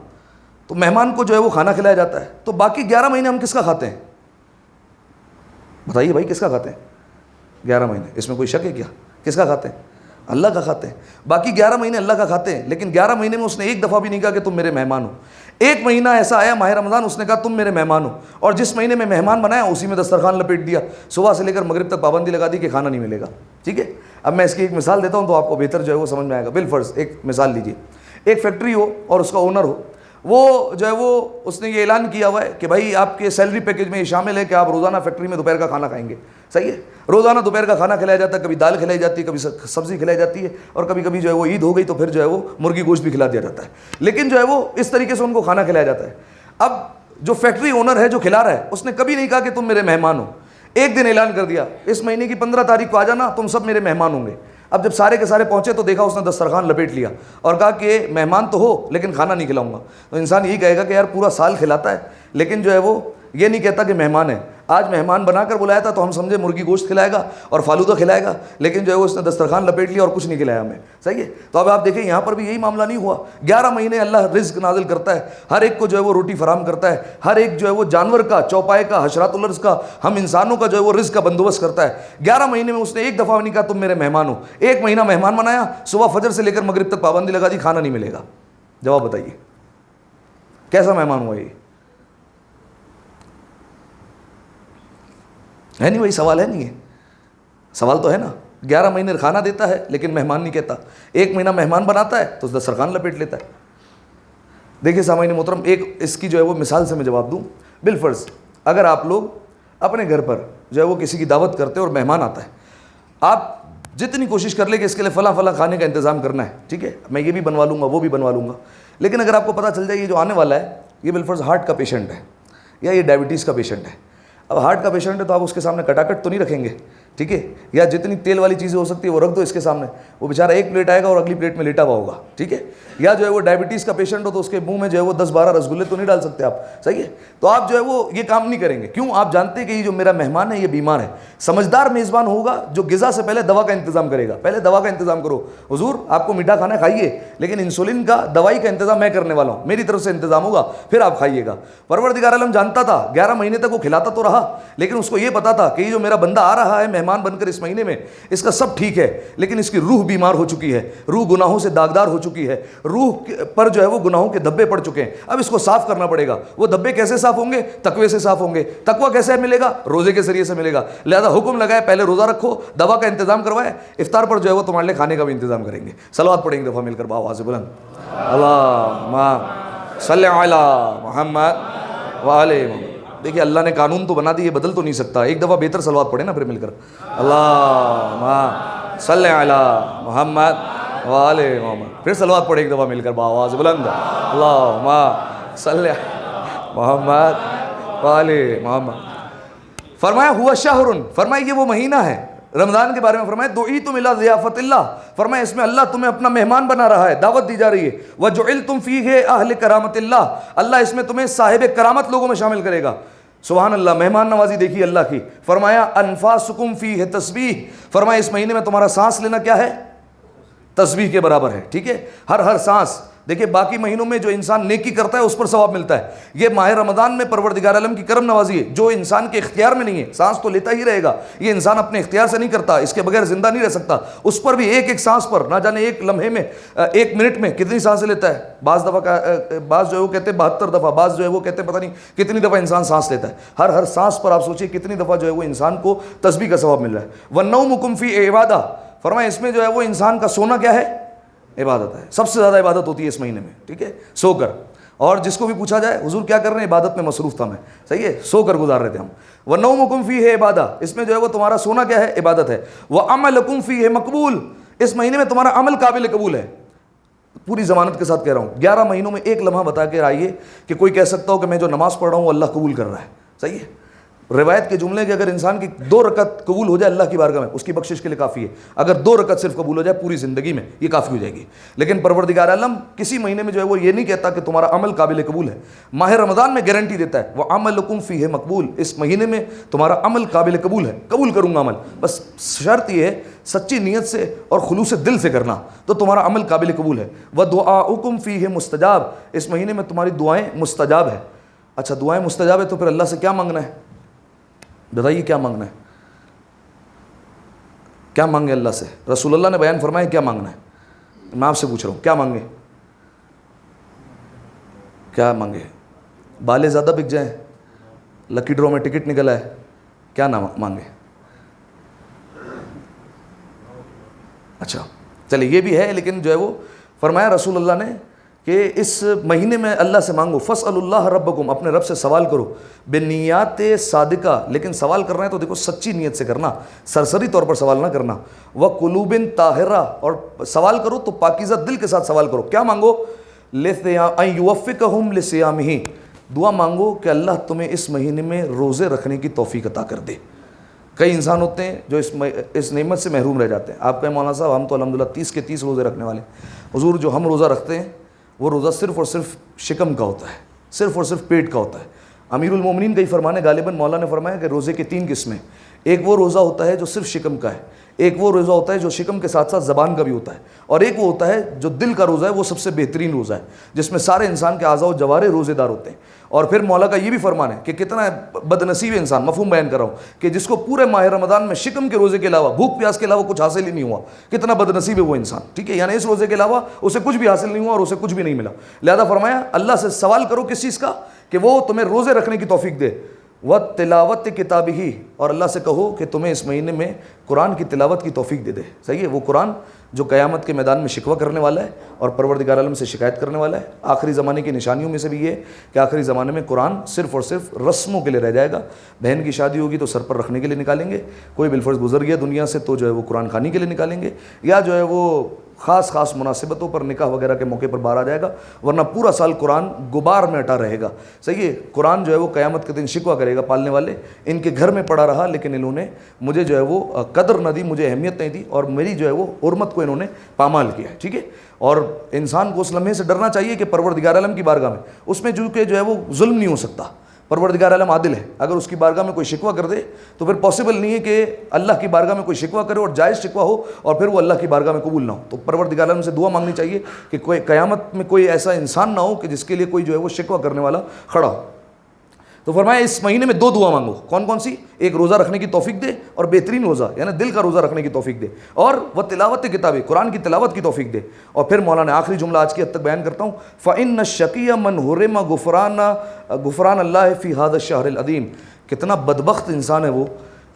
Speaker 1: تو مہمان کو جو ہے وہ کھانا کھلایا جاتا ہے, تو باقی 11 مہینے ہم کس کا کھاتے ہیں؟ بتائیے بھائی کس کا کھاتے ہیں 11 مہینے؟ اس میں کوئی شک ہے کیا؟ کس کا کھاتے ہیں؟ اللہ کا کھاتے ہیں. باقی 11 مہینے اللہ کا کھاتے ہیں, لیکن 11 مہینے میں اس نے ایک دفعہ بھی نہیں کہا کہ تم میرے مہمان ہو. ایک مہینہ ایسا آیا ماہ رمضان, اس نے کہا تم میرے مہمان ہو, اور جس مہینے میں مہمان بنایا اسی میں دسترخوان لپیٹ دیا, صبح سے لے کر مغرب تک پابندی لگا دی کہ کھانا نہیں ملے گا. ٹھیک ہے, اب میں اس کی ایک مثال دیتا ہوں تو آپ کو بہتر جو ہے وہ سمجھ میں آئے گا. بالفرض ایک مثال لیجیے, ایک فیکٹری ہو اور اس کا اونر ہو, وہ جو ہے وہ اس نے یہ اعلان کیا ہوا ہے کہ بھائی آپ کے سیلری پیکج میں یہ شامل ہے کہ آپ روزانہ فیکٹری میں دوپہر کا کھانا کھائیں گے. صحیح ہے, روزانہ دوپہر کا کھانا کھلایا جاتا ہے, کبھی دال کھلائی جاتی ہے, کبھی سبزی کھلائی جاتی ہے, اور کبھی کبھی جو ہے وہ عید ہو گئی تو پھر جو ہے وہ مرغی گوشت بھی کھلا دیا جاتا ہے. لیکن جو ہے وہ اس طریقے سے ان کو کھانا کھلایا جاتا ہے. اب جو فیکٹری اونر ہے جو کھلا رہا ہے اس نے کبھی نہیں کہا کہ تم میرے مہمان ہو. ایک دن اعلان کر دیا اس مہینے کی 15 تاریخ کو آ جانا, تم سب میرے مہمان ہوں گے. اب جب سارے کے سارے پہنچے تو دیکھا اس نے دسترخوان لپیٹ لیا اور کہا کہ مہمان تو ہو لیکن کھانا نہیں کھلاؤں گا. تو انسان یہی کہے گا کہ یار پورا سال کھلاتا ہے لیکن جو ہے وہ یہ نہیں کہتا کہ مہمان ہے. آج مہمان بنا کر بلایا تھا تو ہم سمجھے مرغی گوشت کھلائے گا اور فالودہ کھلائے گا, لیکن جو ہے وہ اس نے دسترخوان لپیٹ لیا اور کچھ نہیں کھلایا ہمیں. صحیح ہے, تو اب آپ دیکھیں یہاں پر بھی یہی معاملہ نہیں ہوا. 11 مہینے اللہ رزق نازل کرتا ہے, ہر ایک کو جو ہے وہ روٹی فراہم کرتا ہے, ہر ایک جو ہے وہ جانور کا, چوپائے کا, حشرات الارض کا, ہم انسانوں کا جو ہے وہ رزق کا بندوبست کرتا ہے. 11 مہینے میں اس نے ایک دفعہ نہیں کہا تم میرے مہمان ہو. ایک مہینہ مہمان بنایا, صبح فجر سے لے کر مغرب تک پابندی لگا دی کھانا نہیں ملے گا. جواب بتائیے کیسا مہمان ہوا یہ؟ ہے نہیں, وہی سوال ہے نہیں ہے, سوال تو ہے نا. 11 مہینے کھانا دیتا ہے لیکن مہمان نہیں کہتا, ایک مہینہ مہمان بناتا ہے تو دسترخوان لپیٹ لیتا ہے. دیکھیے سامعین محترم, ایک اس کی جو ہے وہ مثال سے میں جواب دوں. بالفرض اگر آپ لوگ اپنے گھر پر جو ہے وہ کسی کی دعوت کرتے اور مہمان آتا ہے, آپ جتنی کوشش کر لیں کہ اس کے لیے فلاں کھانے کا انتظام کرنا ہے, ٹھیک ہے, میں یہ بھی بنوا لوں گا وہ بھی بنوا لوں گا, لیکن اگر آپ کو پتہ چل جائے یہ جو آنے والا ہے یہ بالفرض ہارٹ کا پیشنٹ ہے یا یہ ڈائبٹیز کا پیشنٹ ہے. اب ہارٹ کا پیشنٹ ہے تو آپ اس کے سامنے کٹاکٹ تو نہیں رکھیں گے, ٹھیک ہے, یا جتنی تیل والی چیزیں ہو سکتی ہے وہ رکھ دو اس کے سامنے, وہ بیچارہ ایک پلیٹ آئے گا اور اگلی پلیٹ میں لیٹا ہوا ہوگا. ٹھیک ہے, یا جو ہے وہ ڈائبٹیز کا پیشنٹ ہو تو اس کے منہ میں جو ہے وہ 10-12 رسگلے تو نہیں ڈال سکتے آپ. صحیح ہے, تو آپ جو ہے وہ یہ کام نہیں کریں گے. کیوں؟ آپ جانتے ہیں کہ یہ جو میرا مہمان ہے یہ بیمار ہے. سمجھدار میزبان ہوگا جو غذا سے پہلے دوا کا انتظام کرے گا. پہلے دوا کا انتظام کرو, حضور آپ کو میٹھا کھانا کھائیے لیکن انسولین کا دوائی کا انتظام میں کرنے والا ہوں, میری طرف سے انتظام ہوگا پھر آپ کھائیے گا. پروردگار عالم جانتا تھا 11 مہینے تک وہ کھلاتا تو رہا, لیکن اس کو یہ پتا تھا کہ یہ جو میرا بندہ آ رہا ہے مہمان بن کر اس مہینے میں, اس کا سب ٹھیک ہے لیکن اس کی روح بیمار ہو چکی ہے, روح گناہوں سے داغدار ہو چکی ہے, روح پر جو ہے وہ گناہوں کے دھبے پڑ چکے ہیں. اب اس کو صاف کرنا پڑے گا. وہ دھبے کیسے صاف ہوں گے؟ تقوی سے صاف ہوں گے. تقوی کیسے ملے گا؟ روزے کے ذریعے سے ملے گا. لہذا حکم لگائے پہلے روزہ رکھو, دوا کا انتظام کروائے, افطار پر جو ہے وہ تمہارے لیے کھانے کا بھی انتظام کریں گے. صلوات پڑھیں گے دفعہ مل کر باواز بلند, اللہم صلی علی محمد وآلہ محمد. دیکھیے اللہ نے قانون تو بنا دی, یہ بدل تو نہیں سکتا. ایک دفعہ بہتر صلوات پڑھیں نا پھر مل کر, اللہم صلی علی محمد وآلہ محمد. پھر صلوات پڑھیں ایک دفعہ مل کر باواز بلند, اللہم صلی علی محمد وآلہ محمد. فرمایا ہوا شہر, فرمایا یہ وہ مہینہ ہے. رمضان کے بارے میں فرمایا دعیتم الی ضیافت اللہ، فرمایا اس میں اللہ تمہیں اپنا مہمان بنا رہا ہے، دعوت دی جا رہی ہے. وجعلتم فیہ اہل کرامت اللہ، اللہ اس میں تمہیں صاحب کرامت لوگوں میں شامل کرے گا. سبحان اللہ، مہمان نوازی دیکھی اللہ کی. فرمایا انفاسکم فیہ تسبیح، فرمایا اس مہینے میں تمہارا سانس لینا کیا ہے؟ تسبیح کے برابر ہے. ٹھیک ہے، ہر سانس. دیکھیں باقی مہینوں میں جو انسان نیکی کرتا ہے اس پر ثواب ملتا ہے، یہ ماہ رمضان میں پروردگار عالم کی کرم نوازی ہے جو انسان کے اختیار میں نہیں ہے. سانس تو لیتا ہی رہے گا، یہ انسان اپنے اختیار سے نہیں کرتا، اس کے بغیر زندہ نہیں رہ سکتا. اس پر بھی ایک ایک سانس پر نہ جانے ایک لمحے میں، ایک منٹ میں کتنی سانسیں لیتا ہے. بعض دفعہ بعض جو ہے وہ کہتے ہیں 72 دفعہ، بعض جو ہے وہ کہتے ہیں پتہ نہیں کتنی دفعہ انسان سانس لیتا ہے. ہر سانس پر آپ سوچیے کتنی دفعہ جو ہے وہ انسان کو تسبیح کا ثواب مل رہا ہے. وَالنَّوْمُ فِي عِبَادَةٍ، فرمایا اس میں جو ہے وہ انسان کا سونا کیا ہے؟ عبادت ہے. سب سے زیادہ عبادت ہوتی ہے اس مہینے میں. ٹھیک ہے، سو کر. اور جس کو بھی پوچھا جائے حضور کیا کر رہے ہیں؟ عبادت میں مصروف تھا میں. صحیح ہے، سو کر گزار رہے تھے ہم. وَنَوْمُكُمْ فِيهِ عِبَادَةٌ، اس میں جو ہے وہ تمہارا سونا کیا ہے؟ عبادت ہے. وَعَمَلُكُمْ فِيهِ مقبول، اس مہینے میں تمہارا عمل قابل قبول ہے. پوری ضمانت کے ساتھ کہہ رہا ہوں، 11 مہینوں میں ایک لمحہ بتا کے آئیے کہ کوئی کہہ سکتا ہو کہ میں جو نماز پڑھ رہا ہوں وہ اللہ قبول کر رہا ہے. صحیح ہے، روایت کے جملے کہ اگر انسان کی 2 رکعت قبول ہو جائے اللہ کی بارگاہ میں اس کی بخشش کے لیے کافی ہے. اگر 2 رکعت صرف قبول ہو جائے پوری زندگی میں یہ کافی ہو جائے گی. لیکن پروردگار عالم کسی مہینے میں جو ہے وہ یہ نہیں کہتا کہ تمہارا عمل قابل قبول ہے. ماہ رمضان میں گارنٹی دیتا ہے وَعَمَلُكُمْ فِيهِ مقبول، اس مہینے میں تمہارا عمل قابل قبول ہے، قبول کروں گا عمل. بس شرط یہ ہے سچی نیت سے اور خلوص دل سے کرنا تو تمہارا عمل قابل قبول ہے. وَدُعَاؤُكُمْ فِيهِ مستجاب، اس مہینے میں تمہاری دعائیں مستجاب ہے. اچھا دعائیں مستجاب ہے تو پھر اللہ سے کیا مانگنا ہے؟ بتائیے کیا مانگنا ہے؟ کیا مانگے اللہ سے؟ رسول اللہ نے بیان فرمایا کیا مانگنا ہے. میں آپ سے پوچھ رہا ہوں کیا مانگے؟ کیا مانگے؟ بالے زیادہ بک جائیں، لکی ڈرو میں ٹکٹ نکلا ہے، کیا نہ مانگے؟ اچھا چلے یہ بھی ہے، لیکن جو ہے وہ فرمایا رسول اللہ نے کہ اس مہینے میں اللہ سے مانگو. فَاسْأَلُوا اللَّهَ رَبَّكُمْ، اپنے رب سے سوال کرو. بِالنِّيَّاتِ صادقہ، لیکن سوال کرنا ہے تو دیکھو سچی نیت سے کرنا، سرسری طور پر سوال نہ کرنا. وَقُلُوبٍ طَاہِرَةٍ، اور سوال کرو تو پاکیزہ دل کے ساتھ سوال کرو. کیا مانگو؟ أَن يُوَفِّقَهُمْ لِصِيَامِهِ، دعا مانگو کہ اللہ تمہیں اس مہینے میں روزے رکھنے کی توفیق عطا کر دے. کئی انسان ہوتے ہیں جو اس نعمت سے محروم رہ جاتے ہیں. آپ کہیں مولانا صاحب ہم تو الحمدللہ 30 کے 30 روزے رکھنے والے ہیں. حضور جو ہم روزہ رکھتے ہیں وہ روزہ صرف اور صرف شکم کا ہوتا ہے، صرف اور صرف پیٹ کا ہوتا ہے. امیر المومنین کا ہی فرمان ہے، غالباً مولا نے فرمایا کہ روزے کے 3 قسمیں. ایک وہ روزہ ہوتا ہے جو صرف شکم کا ہے، ایک وہ روزہ ہوتا ہے جو شکم کے ساتھ ساتھ زبان کا بھی ہوتا ہے، اور ایک وہ ہوتا ہے جو دل کا روزہ ہے، وہ سب سے بہترین روزہ ہے جس میں سارے انسان کے اعضاء و جوارح روزے دار ہوتے ہیں. اور پھر مولا کا یہ بھی فرمان ہے کہ کتنا بد نصیب انسان، مفہوم بیان کر رہا ہوں کہ جس کو پورے ماہ رمضان میں شکم کے روزے کے علاوہ بھوک پیاس کے علاوہ کچھ حاصل ہی نہیں ہوا. کتنا بد نصیب ہے وہ انسان. ٹھیک ہے، یعنی اس روزے کے علاوہ اسے کچھ بھی حاصل نہیں ہوا اور اسے کچھ بھی نہیں ملا. لہذا فرمایا اللہ سے سوال کرو کس چیز کا؟ کہ وہ تمہیں روزے رکھنے کی توفیق دے. وَتِلَاوَتِ کِتَابِهِ، اور اللہ سے کہو کہ تمہیں اس مہینے میں قرآن کی تلاوت کی توفیق دے دے. صحیح ہے، وہ قرآن جو قیامت کے میدان میں شکوہ کرنے والا ہے اور پروردگار عالم سے شکایت کرنے والا ہے. آخری زمانے کی نشانیوں میں سے بھی یہ ہے کہ آخری زمانے میں قرآن صرف اور صرف رسموں کے لیے رہ جائے گا. بہن کی شادی ہوگی تو سر پر رکھنے کے لیے نکالیں گے، کوئی بالفرض گزر گیا دنیا سے تو جو ہے وہ قرآن خوانی کے لیے نکالیں گے، یا جو ہے وہ خاص مناسبتوں پر نکاح وغیرہ کے موقع پر باہر آ جائے گا، ورنہ پورا سال قرآن غبار میں اٹا رہے گا. صحیح ہے، قرآن جو ہے وہ قیامت کے دن شکوہ کرے گا پالنے والے ان کے گھر میں پڑا رہا لیکن انہوں نے مجھے جو ہے وہ قدر نہ دی، مجھے اہمیت نہیں دی اور میری جو ہے وہ حرمت کو انہوں نے پامال کیا ہے. ٹھیک ہے، اور انسان کو اس لمحے سے ڈرنا چاہیے کہ پروردگار عالم کی بارگاہ میں اس میں جو کہ جو ہے وہ ظلم نہیں ہو سکتا. پروردگار عالم عادل ہے، اگر اس کی بارگاہ میں کوئی شکوہ کر دے تو پھر پاسبل نہیں ہے کہ اللہ کی بارگاہ میں کوئی شکوہ کرے اور جائز شکوہ ہو اور پھر وہ اللہ کی بارگاہ میں قبول نہ ہو. تو پروردگار عالم سے دعا مانگنی چاہیے کہ کوئی قیامت میں کوئی ایسا انسان نہ ہو کہ جس کے لیے کوئی جو ہے وہ شکوہ کرنے والا کھڑا ہو. تو فرمایا اس مہینے میں 2 دعا مانگو. کون کون سی؟ ایک روزہ رکھنے کی توفیق دے، اور بہترین روزہ یعنی دل کا روزہ رکھنے کی توفیق دے، اور وہ تلاوت کتابیں قرآن کی تلاوت کی توفیق دے. اور پھر مولانا آخری جملہ آج کی حد تک بیان کرتا ہوں، فَإِنَّ الشَّقِيَّ مَنْ حُرِمَ غُفْرَانَ اللَّهِ فِي هَذَا الشَّهْرِ الْعَظِيمِ. کتنا بدبخت انسان ہے وہ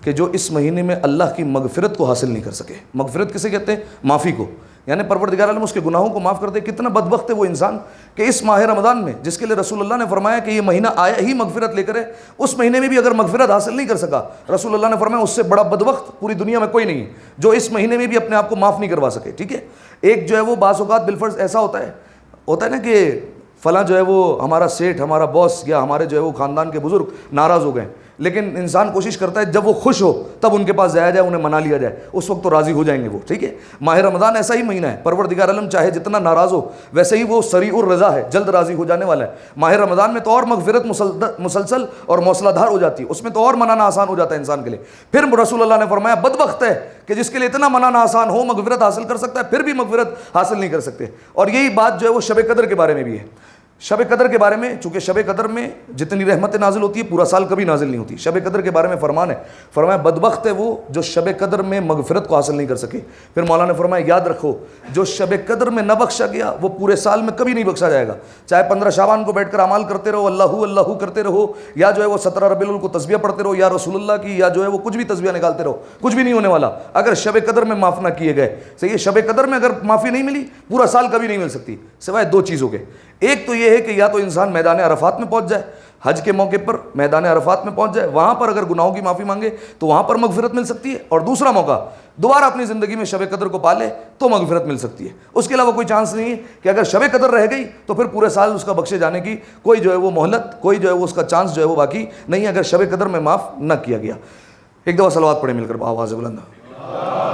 Speaker 1: کہ جو اس مہینے میں اللہ کی مغفرت کو حاصل نہیں کر سکے. مغفرت کسے کہتے ہیں؟ معافی کو، یعنی پروردگار عالم اس کے گناہوں کو معاف کر دے. کتنا بدبخت ہے وہ انسان کہ اس ماہ رمضان میں جس کے لیے رسول اللہ نے فرمایا کہ یہ مہینہ آیا ہی مغفرت لے کر ہے، اس مہینے میں بھی اگر مغفرت حاصل نہیں کر سکا، رسول اللہ نے فرمایا اس سے بڑا بدبخت پوری دنیا میں کوئی نہیں ہے جو اس مہینے میں بھی اپنے آپ کو معاف نہیں کروا سکے. ٹھیک ہے، ایک جو ہے وہ بعض اوقات بالفرض ایسا ہوتا ہے نا کہ فلاں جو ہے وہ ہمارا سیٹھ، ہمارا باس یا ہمارے جو ہے وہ خاندان کے بزرگ ناراض ہو گئے لیکن انسان کوشش کرتا ہے جب وہ خوش ہو تب ان کے پاس جایا جائے, انہیں منا لیا جائے, اس وقت تو راضی ہو جائیں گے وہ, ٹھیک ہے. ماہ رمضان ایسا ہی مہینہ ہے, پروردگار عالم چاہے جتنا ناراض ہو ویسے ہی وہ سریع الرضا ہے, جلد راضی ہو جانے والا ہے. ماہ رمضان میں تو اور مغفرت مسلسل اور موصلہ دھار ہو جاتی ہے, اس میں تو اور منانا آسان ہو جاتا ہے انسان کے لیے. پھر رسول اللہ نے فرمایا بدبخت ہے کہ جس کے لیے اتنا منانا آسان ہو, مغفرت حاصل کر سکتا ہے, پھر بھی مغفرت حاصل نہیں کر سکتے. اور یہی بات جو ہے وہ شب قدر کے بارے میں بھی ہے. شب قدر کے بارے میں, چونکہ شب قدر میں جتنی رحمتیں نازل ہوتی ہے پورا سال کبھی نازل نہیں ہوتی. شب قدر کے بارے میں فرمان ہے, فرمایا بدبخت ہے وہ جو شب قدر میں مغفرت کو حاصل نہیں کر سکے. پھر مولانا نے فرمایا یاد رکھو جو شب قدر میں نہ بخشا گیا وہ پورے سال میں کبھی نہیں بخشا جائے گا. چاہے 15 شعبان کو بیٹھ کر اعمال کرتے رہو, اللہ اللہ کرتے رہو, یا جو ہے وہ 17 ربیع الاول کو تسبیح پڑھتے رہو یا رسول اللہ کی, یا جو ہے وہ کچھ بھی تسبیح نکالتے رہو, کچھ بھی نہیں ہونے والا اگر شب قدر میں معاف نہ کیے گئے. صحیح ہے, شب قدر میں اگر معافی نہیں ملی پورا سال کبھی نہیں مل سکتی, سوائے دو چیزوں کے. ایک تو یہ ہے کہ یا تو انسان میدان عرفات میں پہنچ جائے, حج کے موقع پر میدان عرفات میں پہنچ جائے, وہاں پر اگر گناہوں کی معافی مانگے تو وہاں پر مغفرت مل سکتی ہے. اور دوسرا موقع دوبارہ اپنی زندگی میں شب قدر کو پالے تو مغفرت مل سکتی ہے. اس کے علاوہ کوئی چانس نہیں ہے کہ اگر شب قدر رہ گئی تو پھر پورے سال اس کا بخشے جانے کی کوئی جو ہے وہ مہلت, کوئی جو ہے وہ اس کا چانس جو ہے وہ باقی نہیں ہے اگر شب قدر میں معاف نہ کیا گیا. ایک دفعہ صلوات پڑھیں مل کر آواز بلند,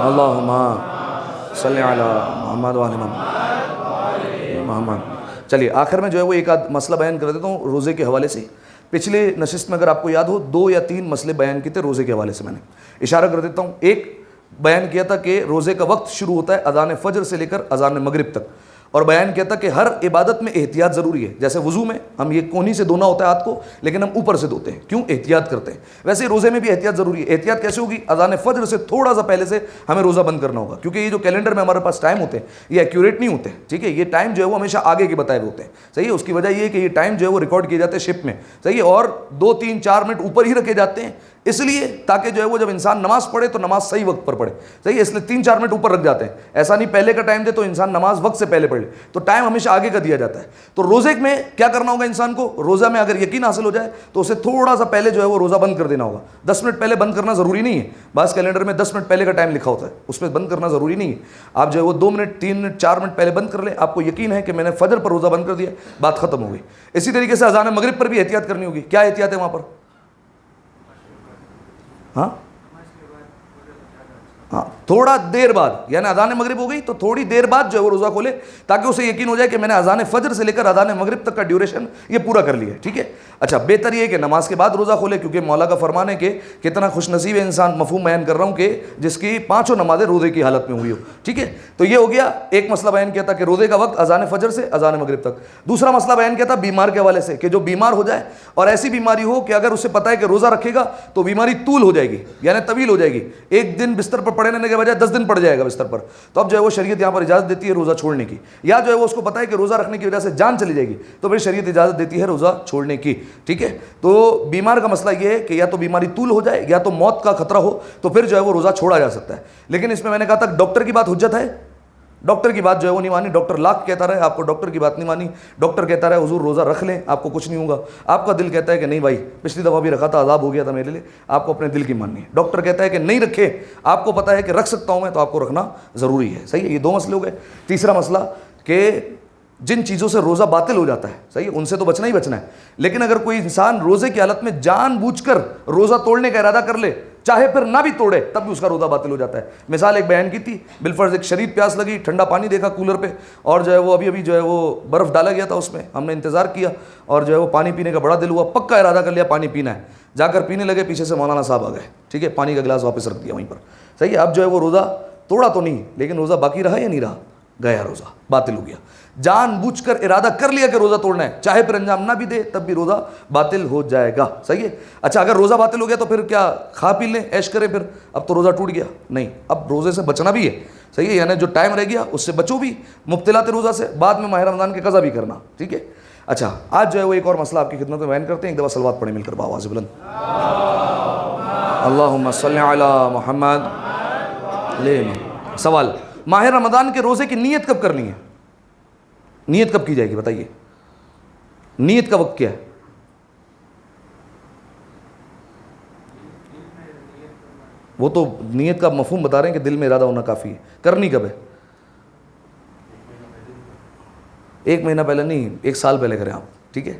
Speaker 1: اللہم صلی علی محمد و علی محمد. چلیے آخر میں جو ہے وہ ایک آدھ مسئلہ بیان کر دیتا ہوں روزے کے حوالے سے. پچھلے نشست میں اگر آپ کو یاد ہو 2 یا 3 مسئلے بیان کیے تھے روزے کے حوالے سے, میں نے اشارہ کر دیتا ہوں. ایک بیان کیا تھا کہ روزے کا وقت شروع ہوتا ہے اذان فجر سے لے کر اذان مغرب تک, اور بیان کیا تھا کہ ہر عبادت میں احتیاط ضروری ہے. جیسے وضو میں ہم یہ کونی سے دھونا ہوتا ہے ہاتھ کو, لیکن ہم اوپر سے دھوتے ہیں, کیوں؟ احتیاط کرتے ہیں. ویسے ہی روزے میں بھی احتیاط ضروری ہے. احتیاط کیسے ہوگی؟ اذان فجر سے تھوڑا سا پہلے سے ہمیں روزہ بند کرنا ہوگا, کیونکہ یہ جو کیلنڈر میں ہمارے پاس ٹائم ہوتے ہیں یہ ایکوریٹ نہیں ہوتے, ٹھیک ہے. یہ ٹائم جو ہے وہ ہمیشہ آگے کے بتائے ہوئے ہوتے ہیں, صحیح ہے. اس کی وجہ یہ ہے کہ یہ ٹائم جو ہے وہ ریکارڈ کیے جاتے ہیں شپ میں, صحیح ہے, اور 2 3 4 منٹ اوپر ہی رکھے جاتے ہیں, اس لیے تاکہ جو ہے وہ جب انسان نماز پڑھے تو نماز صحیح وقت پر پڑھے, صحیح ہے. اس لیے 3 4 منٹ اوپر رکھ جاتے ہیں. ایسا نہیں پہلے کا ٹائم دے تو انسان نماز وقت سے پہلے پڑھ لے, تو ٹائم ہمیشہ آگے کا دیا جاتا ہے. تو روزے میں کیا کرنا ہوگا انسان کو؟ روزہ میں اگر یقین حاصل ہو جائے تو اسے تھوڑا سا پہلے جو ہے وہ روزہ بند کر دینا ہوگا. 10 منٹ پہلے بند کرنا ضروری نہیں ہے, بعض کیلنڈر میں 10 منٹ پہلے کا ٹائم لکھا ہوتا ہے, اس میں بند کرنا ضروری نہیں ہے. آپ جو ہے وہ 2 منٹ 3 منٹ 4 منٹ پہلے بند کر لیں, آپ کو یقین ہے کہ میں نے فجر پر روزہ بند کر دیا, بات ختم ہو گئی. اسی طریقے سے اذان مغرب پر بھی احتیاط کرنی ہوگی. کیا احتیاط ہے وہاں پر؟ ہاں تھوڑا دیر بعد, یعنی اذان مغرب ہو گئی تو تھوڑی دیر بعد جو ہے وہ روزہ کھولے, تاکہ اسے یقین ہو جائے کہ میں نے اذان فجر سے لے کر اذان مغرب تک کا ڈیوریشن یہ پورا کر لیا ہے, ٹھیک ہے. اچھا بہتر یہ ہے کہ نماز کے بعد روزہ کھولے, کیونکہ مولا کا فرمان ہے کہ کتنا خوش نصیب ہے انسان, مفہوم بیان کر رہا ہوں, کہ جس کی 5 نمازیں روزے کی حالت میں ہوئی ہو, ٹھیک ہے. تو یہ ہو گیا ایک مسئلہ بیان کیا تھا کہ روزے کا وقت اذان فجر سے اذان مغرب تک. دوسرا مسئلہ بیان کیا تھا بیمار کے حوالے سے, کہ جو بیمار ہو جائے اور ایسی بیماری ہو کہ اگر اسے پتہ ہے کہ روزہ رکھے گا تو بیماری طول ہو جائے گی, یعنی طویل ہو جائے گی, ایک دن بستر پر پڑے رہنے کے بجائے 10 دن پڑ جائے گا بستر پر, تو اب جو ہے وہ شریعت یہاں پر اجازت دیتی ہے روزہ چھوڑنے کی. یا جو ہے وہ اس کو پتہ ہے کہ روزہ رکھنے کی وجہ سے جان چلی جائے گی تو پھر شریعت اجازت دیتی ہے روزہ چھوڑنے کی, ٹھیک ہے. تو بیمار کا مسئلہ یہ ہے کہ یا تو بیماری طول ہو جائے یا تو موت کا خطرہ ہو, تو پھر جو ہے وہ روزہ چھوڑا جا سکتا ہے. لیکن اس میں نے کہا تھا ڈاکٹر کی بات حجت ہے, ڈاکٹر کی بات جو ہے وہ نہیں مانی. ڈاکٹر لاکھ کہتا رہے, آپ کو ڈاکٹر کی بات نہیں مانی. ڈاکٹر کہتا رہے حضور روزہ رکھ لیں آپ کو کچھ نہیں ہوگا, آپ کا دل کہتا ہے کہ نہیں بھائی پچھلی دفعہ بھی رکھا تھا عذاب ہو گیا تھا میرے لیے, آپ کو اپنے دل کی ماننی ہے. ڈاکٹر کہتا ہے کہ نہیں رکھے, آپ کو پتہ ہے کہ رکھ سکتا ہوں میں, تو آپ کو رکھنا ضروری ہے, صحیح ہے. یہ 2 مسئلے ہو گئے. تیسرا مسئلہ کہ جن چیزوں سے روزہ باطل ہو جاتا ہے, صحیح ہے, ان سے تو بچنا ہی بچنا ہے. لیکن اگر کوئی انسان روزے کی حالت میں جان بوجھ کر روزہ توڑنے کا ارادہ کر لے, چاہے پھر نہ بھی توڑے تب بھی اس کا روزہ باطل ہو جاتا ہے. مثال ایک بیان کی تھی, بالفرض ایک شدید پیاس لگی, ٹھنڈا پانی دیکھا کولر پہ, اور جو ہے وہ ابھی جو ہے وہ برف ڈالا گیا تھا اس میں, ہم نے انتظار کیا اور جو ہے وہ پانی پینے کا بڑا دل ہوا, پکا ارادہ کر لیا پانی پینا ہے, جا کر پینے لگے, پیچھے سے مولانا صاحب آ گئے, ٹھیک ہے, پانی کا گلاس واپس رکھ دیا وہیں پر, صحیح ہے. اب جو ہے وہ روزہ توڑا تو نہیں, لیکن روزہ باقی رہا یا نہیں رہا؟ گیا, روزہ باطل ہو گیا. جان بوجھ کر ارادہ کر لیا کہ روزہ توڑنا ہے, چاہے پھر انجام نہ بھی دے تب بھی روزہ باطل ہو جائے گا, صحیح ہے. اچھا اگر روزہ باطل ہو گیا تو پھر کیا کھا پی لیں عیش کریں, پھر اب تو روزہ ٹوٹ گیا؟ نہیں, اب روزے سے بچنا بھی ہے, صحیح ہے, یعنی جو ٹائم رہ گیا اس سے بچو بھی, مبتلات روزہ سے, بعد میں ماہ رمضان کے قضا بھی کرنا, ٹھیک ہے. اچھا آج جو ہے وہ ایک اور مسئلہ آپ کی خدمت میں بیان کرتے ہیں. ایک دفعہ صلوات پڑھیں مل کر بآواز بلند, اللہم صلی علی محمد. سوال, ماہ رمضان کے روزے کی نیت کب کرنی ہے؟ نیت کب کی جائے گی بتائیے, نیت کا وقت کیا ہے؟ وہ تو نیت کا مفہوم بتا رہے ہیں کہ دل میں ارادہ ہونا کافی ہے, کرنی کب ہے؟ 1 مہینہ پہلے نہیں, 1 سال پہلے کریں آپ, ٹھیک ہے.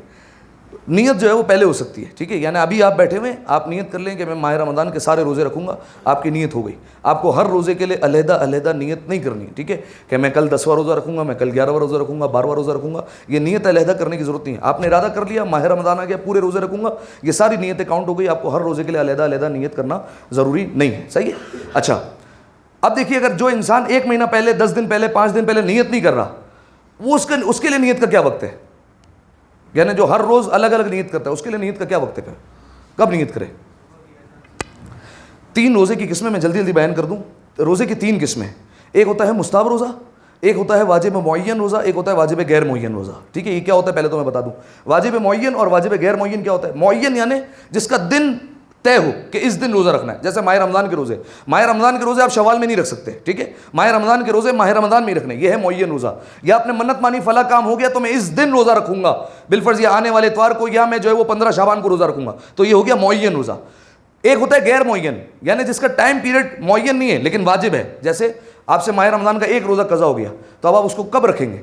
Speaker 1: نیت جو ہے وہ پہلے ہو سکتی ہے، ٹھیک ہے، یعنی ابھی آپ بیٹھے ہوئے آپ نیت کر لیں کہ میں ماہ رمضان کے سارے روزے رکھوں گا، آپ کی نیت ہو گئی. آپ کو ہر روزے کے لیے علیحدہ نیت نہیں کرنی ہے، ٹھیک ہے، کہ میں کل 10واں روزہ رکھوں گا، میں کل 11واں روزہ رکھوں گا، 12واں روزہ رکھوں گا. یہ نیت علیحدہ کرنے کی ضرورت نہیں ہے. آپ نے ارادہ کر لیا ماہ رمضان آ گیا پورے روزے رکھوں گا، یہ ساری نیتیں کاؤنٹ ہو گئی. آپ کو ہر روزے کے لیے علیحدہ نیت کرنا ضروری نہیں ہے. صحیح ہے. اچھا اب دیکھیے، اگر جو انسان 1 مہینہ پہلے، 10 دن پہلے، 5 دن پہلے نیت نہیں کر رہا، وہ اس کے لیے نیت کا کیا وقت ہے؟ یعنی جو ہر روز الگ الگ نیت کرتا ہے اس کے لیے نیت کا کیا وقت ہے؟ کب نیت کرے؟ 3 روزے کی قسمیں میں جلدی بیان کر دوں. روزے کی 3 قسمیں، ایک ہوتا ہے مستحب روزہ، ایک ہوتا ہے واجب معین روزہ، ایک ہوتا ہے واجب غیر معین روزہ. ٹھیک ہے، یہ کیا ہوتا ہے پہلے تو میں بتا دوں. واجب معین اور واجب غیر معین کیا ہوتا ہے؟ معین یعنی جس کا دن طے ہو کہ اس دن روزہ رکھنا ہے. جیسے ماہ رمضان کے روزے آپ شوال میں نہیں رکھ سکتے، ٹھیک ہے، ماہ رمضان کے روزے ماہ رمضان میں ہی رکھنے، یہ ہے معین روزہ. یا آپ نے منت مانی فلاں کام ہو گیا تو میں اس دن روزہ رکھوں گا بالفرض، یہ آنے والے اتوار کو، یا میں جو ہے وہ 15 شعبان کو روزہ رکھوں گا، تو یہ ہو گیا معین روزہ. ایک ہوتا ہے غیر معین، یعنی جس کا ٹائم پیریڈ معین نہیں ہے لیکن واجب ہے. جیسے آپ سے ماہ رمضان کا ایک روزہ قضا ہو گیا تو اب آپ اس کو کب رکھیں گے؟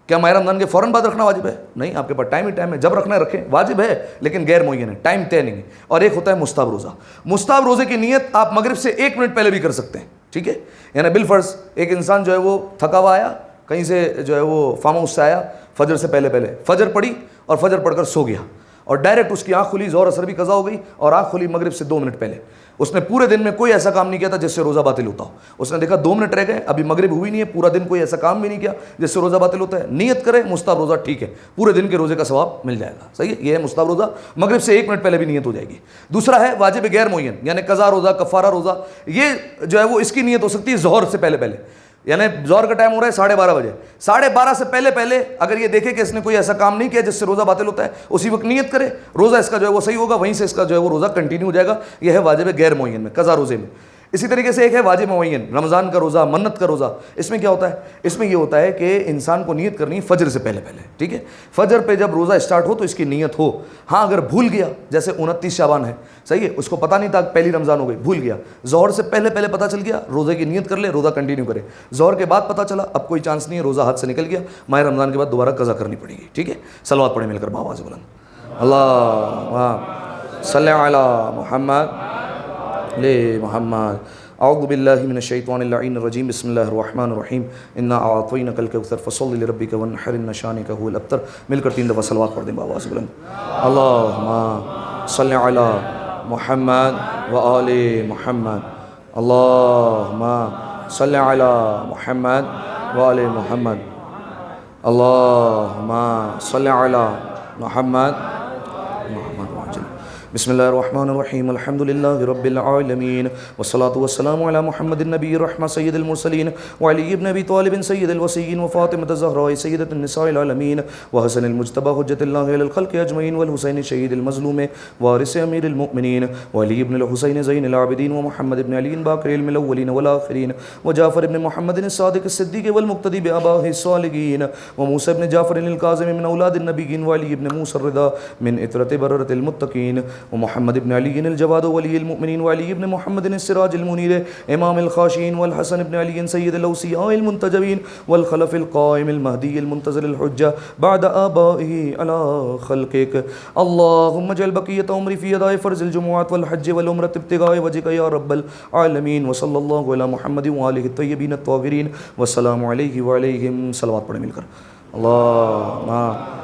Speaker 1: کیا ماہ رمضان کے فوراً بعد رکھنا واجب ہے؟ نہیں، آپ کے پاس ٹائم ہی ٹائم ہے، جب رکھنا ہے رکھیں، واجب ہے لیکن غیر معین ہے، ٹائم طے نہیں ہے. اور ایک ہوتا ہے مستحب روزہ. مستحب روزے کی نیت آپ مغرب سے 1 منٹ پہلے بھی کر سکتے ہیں، ٹھیک ہے. یعنی بالفرض ایک انسان جو ہے وہ تھکا ہوا آیا کہیں سے، جو ہے وہ فارم ہاؤس سے آیا، فجر سے پہلے فجر پڑھی اور فجر پڑھ کر سو گیا، اور ڈائریکٹ اس کی آنکھ کھلی، ظہر اثر بھی قضا ہو گئی اور آنکھ کھلی مغرب سے 2 منٹ پہلے. اس نے پورے دن میں کوئی ایسا کام نہیں کیا تھا جس سے روزہ باطل ہوتا ہو. اس نے دیکھا 2 منٹ رہ گئے، ابھی مغرب ہوئی نہیں ہے، پورا دن کوئی ایسا کام بھی نہیں کیا جس سے روزہ باطل ہوتا ہے. نیت کرے مستحب روزہ، ٹھیک ہے، پورے دن کے روزے کا ثواب مل جائے گا. صحیح ہے، یہ ہے مستحب روزہ، مغرب سے 1 منٹ پہلے بھی نیت ہو جائے گی. دوسرا ہے واجب غیر معین، یعنی قضا روزہ، کفارہ روزہ. یہ جو ہے وہ اس کی نیت ہو سکتی ہے ظہر سے پہلے، یعنی ظہر کا ٹائم ہو رہا ہے 12:30 بجے، 12:30 سے پہلے اگر یہ دیکھے کہ اس نے کوئی ایسا کام نہیں کیا جس سے روزہ باطل ہوتا ہے، اسی وقت نیت کرے، روزہ اس کا جو ہے وہ صحیح ہوگا، وہیں سے اس کا جو ہے وہ روزہ کنٹینیو ہو جائے گا. یہ ہے واجب غیر معین میں، قضا روزے میں. اسی طریقے سے ایک ہے واجب معین، رمضان کا روزہ، منت کا روزہ. اس میں کیا ہوتا ہے؟ اس میں یہ ہوتا ہے کہ انسان کو نیت کرنی فجر سے پہلے، ٹھیک ہے، فجر پہ جب روزہ اسٹارٹ ہو تو اس کی نیت ہو. ہاں اگر بھول گیا، جیسے 29 شعبان ہے، صحیح ہے، اس کو پتہ نہیں تھا پہلی رمضان ہو گئی، بھول گیا، ظہر سے پہلے پتہ چل گیا، روزے کی نیت کر لے، روزہ کنٹینیو کرے. ظہر کے بعد پتہ چلا اب کوئی چانس نہیں ہے، روزہ ہاتھ سے نکل گیا، ماہ رمضان کے بعد دوبارہ قضا کرنی پڑے گی. ٹھیک ہے، صلوات پڑھیں مل کر بآواز بلند، اللہم صلی علی محمد لے محمد. اعوذ باللہ من الشیطان اللعین الرجیم، بسم اللہ الرحمن الرحیم. انا اعطینک الکوثر فصل لربک وانحر ان شانک هو الابتر. مل کر 3 دفعہ صلوات پڑھ دیں بآواز بلند. اللہم صلی علی محمد وآل محمد. اللہم صلی علی محمد وآل محمد. اللہم صلی علی محمد. بسم اللہ الرحمن الرحیم. الحمد للہ رب العالمین، والصلاة والسلام علی محمد النبی الرحمہ سید المرسلین، وعلی ابن ابی طالب سید الوصیین، وفاطمۃ الزہراء سیدۃ النساء العالمین، وحسن المجتبی حجۃ اللہ علی الخلق اجمعین، والحسین شہید المظلوم وارث امیر المؤمنین، وعلی ابن الحسین زین العابدین، ومحمد ابن علی باقر علم الاولین والآخرین، وجعفر ابن محمد الصادق الصدیق والمقتدی بآبائہ الصالحین، وموسیٰ ابن جعفر الکاظم من اولاد النبیین، وعلی ابن موسیٰ الرضا من اطرۃ بررۃ المتقین، ومحمد ابن علی الجواد ولی المؤمنین، وعلی ابن محمد السراج المنیر امام الخاشعین، والحسن ابن علی سید الاوصیاء المنتجبین، والخلف القائم المہدی المنتظر الحجہ بعد آبائہ علی خلقک. اللہم اجعل بقیۃ عمری فی اداء فرض الجمعات والحج والعمرۃ ابتغاء وجہک یا رب العالمین. وصلی اللہ علی محمد وآلہ الطیبین الطاہرین، والسلام علیہ وعلیہم. صلوات پڑھیں مل کر. اللہ